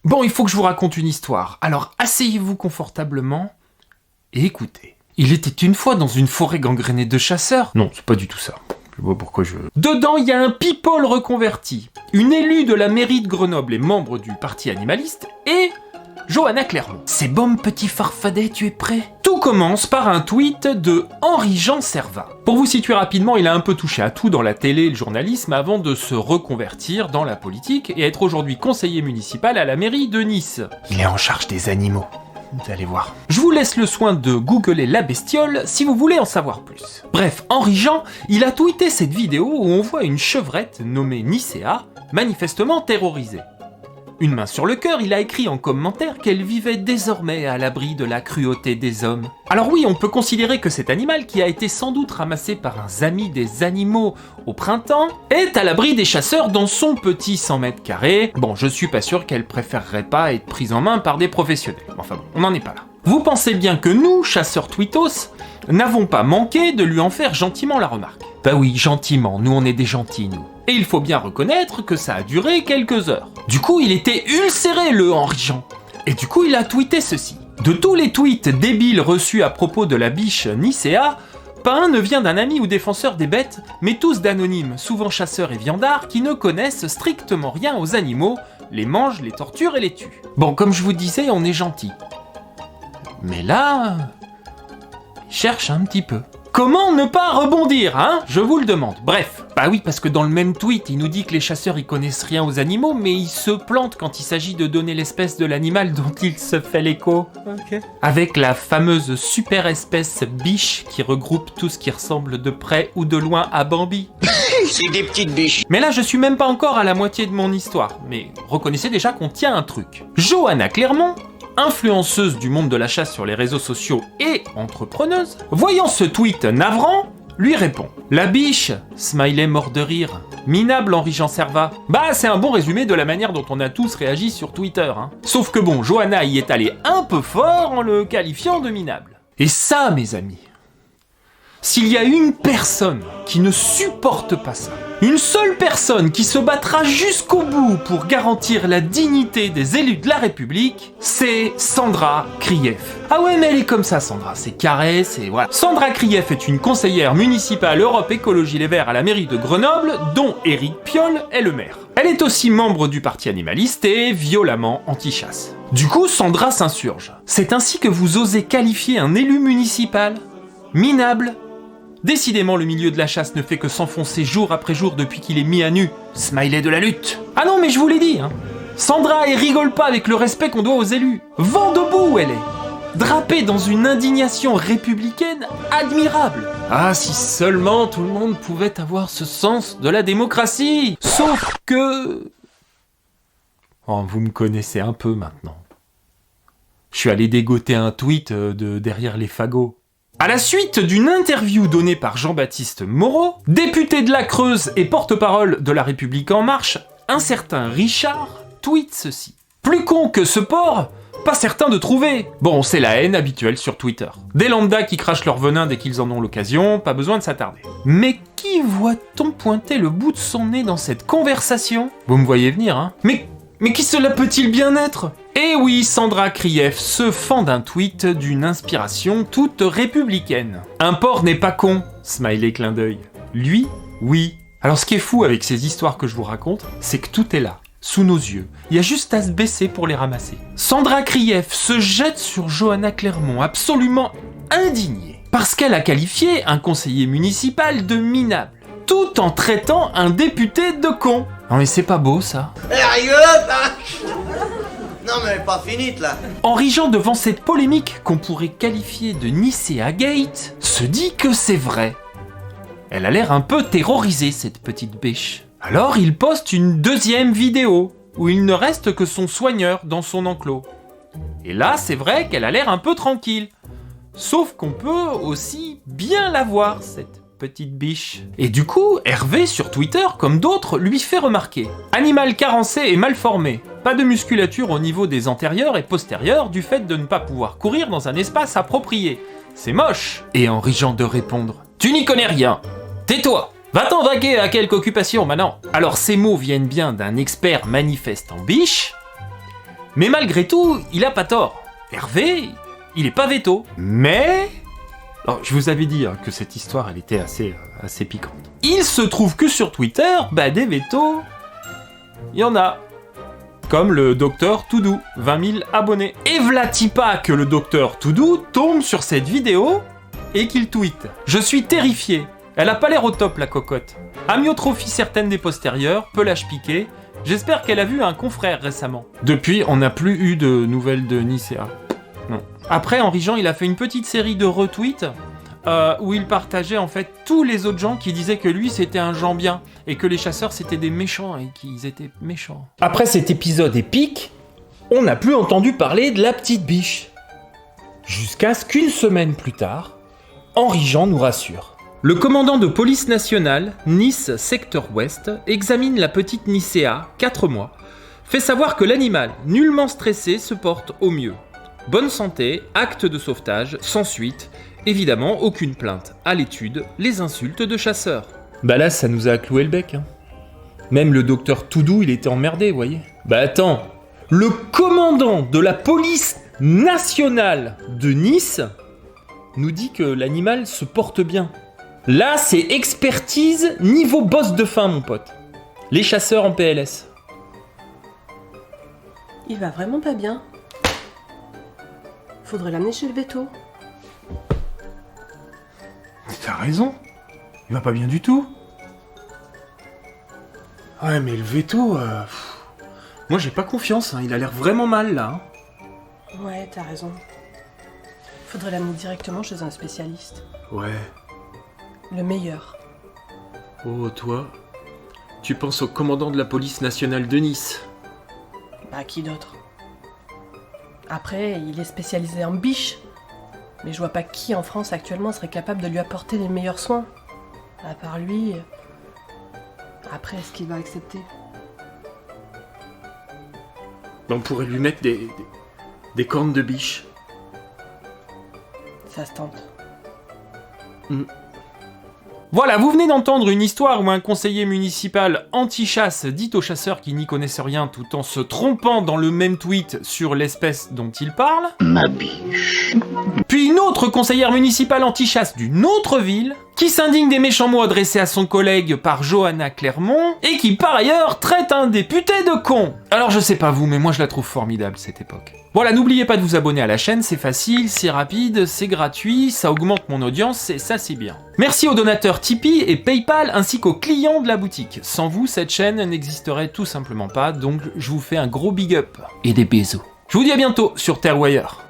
Bon, il faut que je vous raconte une histoire. Alors, asseyez-vous confortablement et écoutez. Il était une fois dans une forêt gangrénée de chasseurs. Non, c'est pas du tout ça. Je vois pourquoi je... Dedans, il y a un people reconverti, une élue de la mairie de Grenoble et membre du parti animaliste, et Johanna Clermont. C'est bon, petit farfadet, tu es prêt? Tout commence par un tweet de Henri-Jean Servat. Pour vous situer rapidement, il a un peu touché à tout dans la télé et le journalisme avant de se reconvertir dans la politique et être aujourd'hui conseiller municipal à la mairie de Nice. Il est en charge des animaux. Vous allez voir. Je vous laisse le soin de googler la bestiole si vous voulez en savoir plus. Bref, Henri-Jean, il a tweeté cette vidéo où on voit une chevrette nommée Nicéa, manifestement terrorisée. Une main sur le cœur, il a écrit en commentaire qu'elle vivait désormais à l'abri de la cruauté des hommes. Alors oui, on peut considérer que cet animal, qui a été sans doute ramassé par un ami des animaux au printemps, est à l'abri des chasseurs dans son petit 100 mètres carrés. Bon, je suis pas sûr qu'elle préférerait pas être prise en main par des professionnels. Enfin bon, on n'en est pas là. Vous pensez bien que nous, chasseurs tweetos, n'avons pas manqué de lui en faire gentiment la remarque. Bah oui, gentiment, nous on est des gentils, nous. Et il faut bien reconnaître que ça a duré quelques heures. Du coup, il était ulcéré, le Henri-Jean. Et du coup, il a tweeté ceci. De tous les tweets débiles reçus à propos de la biche Nicéa, pas un ne vient d'un ami ou défenseur des bêtes, mais tous d'anonymes, souvent chasseurs et viandards, qui ne connaissent strictement rien aux animaux, les mangent, les torturent et les tuent. Bon, comme je vous disais, on est gentils. Mais là... cherche un petit peu. Comment ne pas rebondir, hein? Je vous le demande. Bref. Bah oui, parce que dans le même tweet, il nous dit que les chasseurs ils connaissent rien aux animaux, mais ils se plantent quand il s'agit de donner l'espèce de l'animal dont il se fait l'écho. Ok. Avec la fameuse super espèce biche qui regroupe tout ce qui ressemble de près ou de loin à Bambi. C'est des petites biches. Mais là, je suis même pas encore à la moitié de mon histoire. Mais reconnaissez déjà qu'on tient un truc. Johanna Clermont, influenceuse du monde de la chasse sur les réseaux sociaux et entrepreneuse, voyant ce tweet navrant, lui répond « La biche !» smiley mort de rire. Minable Henri-Jean Servat. Bah, c'est un bon résumé de la manière dont on a tous réagi sur Twitter, hein. Sauf que bon, Johanna y est allée un peu fort en le qualifiant de minable. Et ça, mes amis, s'il y a une personne qui ne supporte pas ça, une seule personne qui se battra jusqu'au bout pour garantir la dignité des élus de la République, c'est Sandra Krief. Ah ouais, mais elle est comme ça, Sandra, c'est carré, c'est... voilà. Sandra Krief est une conseillère municipale Europe Écologie Les Verts à la mairie de Grenoble, dont Éric Piolle est le maire. Elle est aussi membre du parti animaliste et violemment anti-chasse. Du coup, Sandra s'insurge. C'est ainsi que vous osez qualifier un élu municipal minable? Décidément, le milieu de la chasse ne fait que s'enfoncer jour après jour depuis qu'il est mis à nu. Smiley de la lutte. Ah non, mais je vous l'ai dit, hein. Sandra, elle rigole pas avec le respect qu'on doit aux élus. Vent debout, elle est. Drapée dans une indignation républicaine admirable. Ah, si seulement tout le monde pouvait avoir ce sens de la démocratie. Sauf que... oh, vous me connaissez un peu maintenant. Je suis allé dégoter un tweet de derrière les fagots. À la suite d'une interview donnée par Jean-Baptiste Moreau, député de la Creuse et porte-parole de La République En Marche, un certain Richard tweet ceci. Plus con que ce porc, pas certain de trouver. Bon, c'est la haine habituelle sur Twitter. Des lambdas qui crachent leur venin dès qu'ils en ont l'occasion, pas besoin de s'attarder. Mais qui voit-on pointer le bout de son nez dans cette conversation? Vous me voyez venir, hein? Mais qui cela peut-il bien être? Eh oui, Sandra Krief se fend d'un tweet d'une inspiration toute républicaine. Un porc n'est pas con, smiley clin d'œil. Lui, oui. Alors ce qui est fou avec ces histoires que je vous raconte, c'est que tout est là, sous nos yeux. Il y a juste à se baisser pour les ramasser. Sandra Krief se jette sur Johanna Clermont, absolument indignée, parce qu'elle a qualifié un conseiller municipal de minable, tout en traitant un député de con. Non mais c'est pas beau ça. Rigolote, hein. Non mais pas finite là. Henri-Jean, devant cette polémique qu'on pourrait qualifier de Nicéa Gate, se dit que c'est vrai. Elle a l'air un peu terrorisée, cette petite biche. Alors il poste une deuxième vidéo, où il ne reste que son soigneur dans son enclos. Et là, c'est vrai qu'elle a l'air un peu tranquille. Sauf qu'on peut aussi bien la voir, cette petite biche. Et du coup, Hervé sur Twitter, comme d'autres, lui fait remarquer. Animal carencé et mal formé. Pas de musculature au niveau des antérieurs et postérieurs du fait de ne pas pouvoir courir dans un espace approprié. C'est moche. Et Henri-Jean de répondre. Tu n'y connais rien. Tais-toi. Va-t'en vaquer à quelque occupation maintenant. Alors ces mots viennent bien d'un expert manifeste en biche. Mais malgré tout, il a pas tort. Hervé, il est pas veto. Mais... Alors, je vous avais dit que cette histoire, elle était assez piquante. Il se trouve que sur Twitter, des vétos, il y en a. Comme le Docteur Toudou, 20 000 abonnés. Et v'là-t-il pas que le Docteur Toudou tombe sur cette vidéo et qu'il tweete. Je suis terrifié. Elle a pas l'air au top, la cocotte. Amyotrophie certaine des postérieures, pelage piqué. J'espère qu'elle a vu un confrère récemment. Depuis, on n'a plus eu de nouvelles de Nicéa. Non. Après, Henri Jean, il a fait une petite série de retweets où il partageait en fait tous les autres gens qui disaient que lui c'était un Jean bien et que les chasseurs c'était des méchants et qu'ils étaient méchants. Après cet épisode épique, on n'a plus entendu parler de la petite biche. Jusqu'à ce qu'une semaine plus tard, Henri Jean nous rassure. Le commandant de police nationale, Nice secteur ouest, examine la petite Nicéa, 4 mois, fait savoir que l'animal, nullement stressé, se porte au mieux. Bonne santé, acte de sauvetage, sans suite, évidemment aucune plainte. À l'étude, les insultes de chasseurs. Là, ça nous a cloué le bec. Même le docteur Toudou, il était emmerdé, vous voyez. Attends, le commandant de la police nationale de Nice nous dit que l'animal se porte bien. Là, c'est expertise niveau boss de fin, mon pote. Les chasseurs en PLS. Il va vraiment pas bien. Faudrait l'amener chez le veto. T'as raison. Il va pas bien du tout. Ouais, mais le veto... Moi, j'ai pas confiance. Il a l'air vraiment mal, là. Ouais, t'as raison. Faudrait l'amener directement chez un spécialiste. Ouais. Le meilleur. Oh, toi, tu penses au commandant de la police nationale de Nice. Qui d'autre? Après, il est spécialisé en biches. Mais je vois pas qui en France actuellement serait capable de lui apporter les meilleurs soins. À part lui... Après, est-ce qu'il va accepter? On pourrait lui mettre des cornes de biche. Ça se tente. Voilà, vous venez d'entendre une histoire où un conseiller municipal anti-chasse dit aux chasseurs qui n'y connaissent rien tout en se trompant dans le même tweet sur l'espèce dont il parle. Ma biche. Puis une autre conseillère municipale anti-chasse d'une autre ville qui s'indigne des méchants mots adressés à son collègue par Johanna Clermont et qui par ailleurs traite un député de con. Alors je sais pas vous, mais moi je la trouve formidable cette époque. Voilà, n'oubliez pas de vous abonner à la chaîne, c'est facile, c'est rapide, c'est gratuit, ça augmente mon audience et ça c'est bien. Merci aux donateurs Tipeee et Paypal ainsi qu'aux clients de la boutique. Sans vous, cette chaîne n'existerait tout simplement pas, donc je vous fais un gros big up et des bisous. Je vous dis à bientôt sur Terre ou ailleurs.